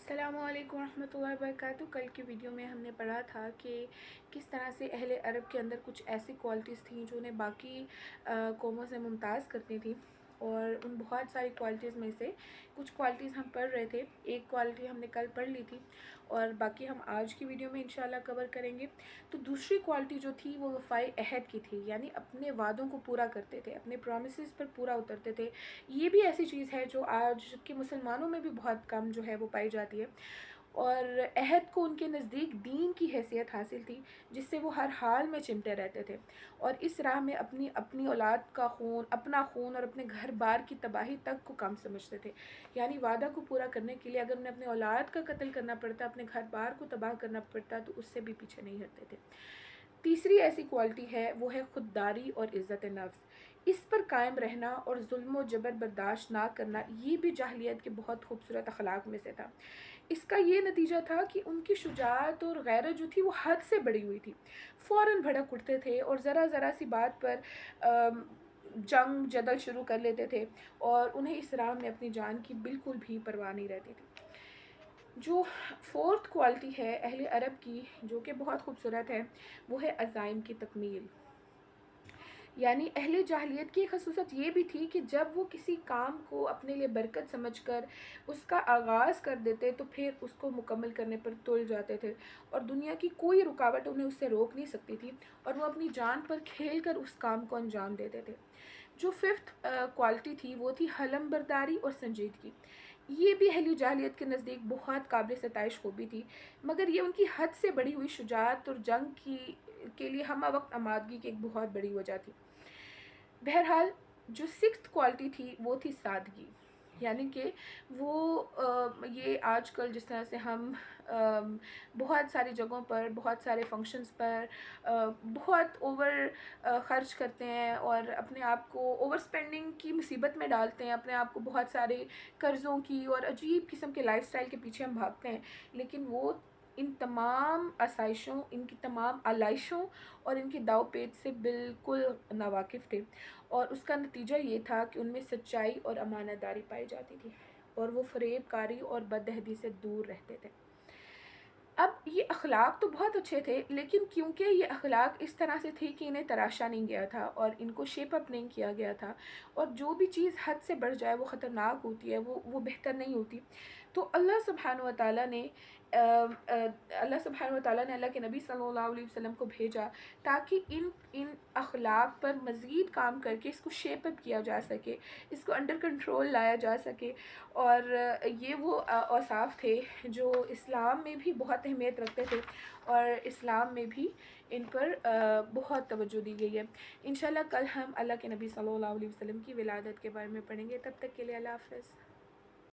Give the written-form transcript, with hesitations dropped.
السلام علیکم ورحمۃ اللہ وبرکاتہ۔ کل کی ویڈیو میں ہم نے پڑھا تھا کہ کس طرح سے اہل عرب کے اندر کچھ ایسی کوالٹیز تھیں جو انہیں باقی قوموں سے ممتاز کرتی تھیں، اور ان بہت ساری کوالٹیز میں سے کچھ کوالٹیز ہم پڑھ رہے تھے۔ ایک کوالٹی ہم نے کل پڑھ لی تھی اور باقی ہم آج کی ویڈیو میں انشاءاللہ کور کریں گے۔ تو دوسری کوالٹی جو تھی وہ وفائے عہد کی تھی، یعنی اپنے وعدوں کو پورا کرتے تھے، اپنے پرومسز پر پورا اترتے تھے۔ یہ بھی ایسی چیز ہے جو آج کے مسلمانوں میں بھی بہت کم جو ہے وہ پائی جاتی ہے، اور عہد کو ان کے نزدیک دین کی حیثیت حاصل تھی، جس سے وہ ہر حال میں چمٹے رہتے تھے، اور اس راہ میں اپنی اولاد کا خون، اپنا خون اور اپنے گھر بار کی تباہی تک کو کم سمجھتے تھے۔ یعنی وعدہ کو پورا کرنے کے لیے اگر انہیں اپنے اولاد کا قتل کرنا پڑتا، اپنے گھر بار کو تباہ کرنا پڑتا، تو اس سے بھی پیچھے نہیں ہٹتے تھے۔ تیسری ایسی کوالٹی ہے وہ ہے خودداری اور عزت نفس۔ اس پر قائم رہنا اور ظلم و جبر برداشت نہ کرنا، یہ بھی جاہلیت کے بہت خوبصورت اخلاق میں سے تھا۔ اس کا یہ نتیجہ تھا کہ ان کی شجاعت اور غیرت جو تھی وہ حد سے بڑھی ہوئی تھی۔ فوراً بھڑک اٹھتے تھے اور ذرا سی بات پر جنگ جدل شروع کر لیتے تھے، اور انہیں اس راہ میں اپنی جان کی بالکل بھی پرواہ نہیں رہتی تھی۔ جو فورتھ کوالٹی ہے اہل عرب کی، جو کہ بہت خوبصورت ہے، وہ ہے عزائم کی تکمیل۔ یعنی اہل جاہلیت کی خصوصیت یہ بھی تھی کہ جب وہ کسی کام کو اپنے لیے برکت سمجھ کر اس کا آغاز کر دیتے تو پھر اس کو مکمل کرنے پر تل جاتے تھے، اور دنیا کی کوئی رکاوٹ انہیں اس سے روک نہیں سکتی تھی، اور وہ اپنی جان پر کھیل کر اس کام کو انجام دیتے تھے۔ جو ففتھ کوالٹی تھی وہ تھی حلم برداری اور سنجیدگی۔ یہ بھی اہل جاہلیت کے نزدیک بہت قابل ستائش خوبی تھی، مگر یہ ان کی حد سے بڑھی ہوئی شجاعت اور جنگ کے لیے ہمہ وقت آمادگی کی ایک بہت بڑی وجہ تھی۔ بہرحال جو سکستھ کوالٹی تھی وہ تھی سادگی۔ یعنی کہ وہ یہ آج کل جس طرح سے ہم بہت ساری جگہوں پر، بہت سارے فنکشنز پر بہت اوور خرچ کرتے ہیں، اور اپنے آپ کو اوور سپینڈنگ کی مصیبت میں ڈالتے ہیں، اپنے آپ کو بہت سارے قرضوں کی اور عجیب قسم کے لائف سٹائل کے پیچھے ہم بھاگتے ہیں، لیکن وہ ان تمام آسائشوں، ان کی تمام آلائشوں اور ان کی داؤ پیچ سے بالکل ناواقف تھے، اور اس کا نتیجہ یہ تھا کہ ان میں سچائی اور امانت داری پائی جاتی تھی، اور وہ فریب کاری اور بدعہدی سے دور رہتے تھے۔ اب یہ اخلاق تو بہت اچھے تھے، لیکن کیونکہ یہ اخلاق اس طرح سے تھی کہ انہیں تراشا نہیں گیا تھا اور ان کو شیپ اپ نہیں کیا گیا تھا، اور جو بھی چیز حد سے بڑھ جائے وہ خطرناک ہوتی ہے، وہ بہتر نہیں ہوتی، تو اللہ سبحانہ و تعالیٰ نے اللہ کے نبی صلی اللہ علیہ وسلم کو بھیجا تاکہ ان اخلاق پر مزید کام کر کے اس کو شیپ اپ کیا جا سکے، اس کو انڈر کنٹرول لایا جا سکے، اور یہ وہ اوصاف تھے جو اسلام میں بھی بہت اہمیت رکھتے تھے، اور اسلام میں بھی ان پر بہت توجہ دی گئی ہے۔ انشاءاللہ کل ہم اللہ کے نبی صلی اللہ علیہ وسلم کی ولادت کے بارے میں پڑھیں گے۔ تب تک کے لیے اللہ حافظ۔